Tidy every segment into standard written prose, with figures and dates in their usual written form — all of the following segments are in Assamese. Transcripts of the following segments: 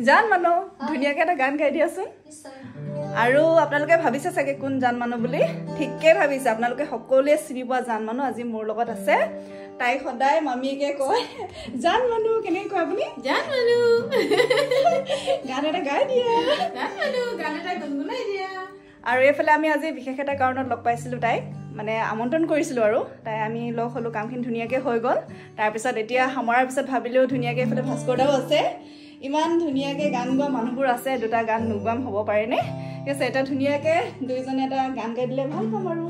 জান মানুহ ধুনীয়াকে এটা গান গাই দিয়াচোন আৰু আপোনালোকে ভাবিছে চাগে কোন জান মানুহ বুলি ঠিককে ভাবিছে আপোনালোকে সকলোৱে চিনি পোৱা জান মানুহ আজি মোৰ লগত আছে তাই সদায় মামীকে কয় জান মানুহ কেনে কয় আপুনি জান মানুহ গান এটা গাই দিয়া জান মানুহ গান এটা গুনগুনাই দিয়া আৰু এফালে আমি আজি বিশেষ এটা কাৰণত লগ পাইছিলো তাইক মানে আমন্ত্ৰণ কৰিছিলো আৰু তাই আমি লগ হলো কামখিনি ধুনীয়াকে হৈ গ'ল তাৰপিছত এতিয়া সামৰাৰ পিছত ভাবিলেও ধুনীয়াকে এফালে ভাস্কৰদাও আছে ইমান ধুনীয়াকে গান গোৱা মানুহবোৰ আছে দুটা গান নুগাম হ'ব পাৰেনে ঠিক আছে এটা ধুনীয়াকে দুইজনে এটা গান গাই দিলে ভাল পাম আৰু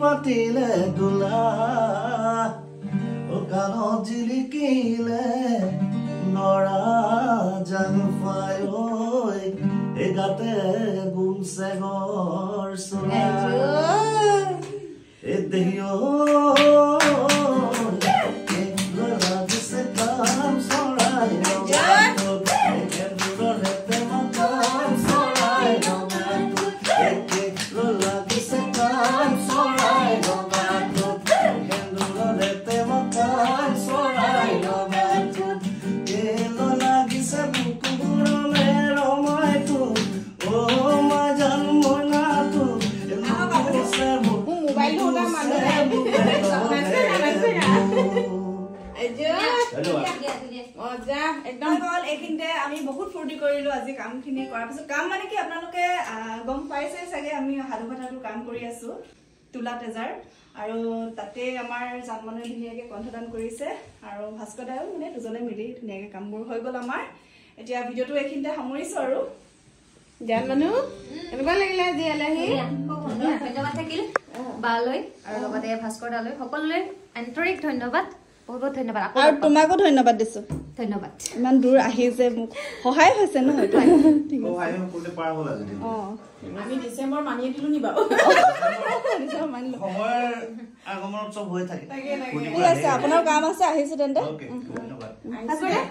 পাতিলে দুলা ও গানো জিলিকিলে নৰা জান পায় এ গাতে গুমছে ঘৰ চৰা এ দেহিও আমি বহুত ফূৰ্তি কৰিলো আজি কামখিনি কৰাৰ পিছত কাম মানে কি আপোনালোকে গম পাইছে চাগে আমি সাধু কথাটো কাম কৰি আছো তুলা তেজাৰ আৰু তাতে আমাৰ জান মানুহে ধুনীয়াকে কণ্ঠদান কৰিছে আৰু ভাস্কৰদাও মানে দুজনে মিলি ধুনীয়াকে কামবোৰ হৈ গ'ল আমাৰ এতিয়া ভিডিঅ'টো এইখিনিতে সামৰিছো আৰু জান মানুহ কেনেকুৱা লাগিলে আজি আলহী ধন্যবাদ থাকিল বালৈ আৰু লগতে ভাস্কৰদালৈ সকলোলৈ আন্তৰিক ধন্যবাদ বহুত বহুত ধন্যবাদ আৰু তোমাকো ধন্যবাদ দিছো ধন্যবাদ ইমান দূৰ আহিছে মোক সহায় হৈছে ন হয়তো সহায় কৰিলে পাৰ হ'ল আজি আমি ডিসেম্বৰ মানিয়ে দিলো নি বাবু ডিসেম্বৰ মানিলো সময়ৰ আগমনত চব হৈ থাকে ঠিক আছে আপোনাৰ কাম আছে আহিছো তেন্তে ওকে ধন্যবাদ ভাস্কৰদা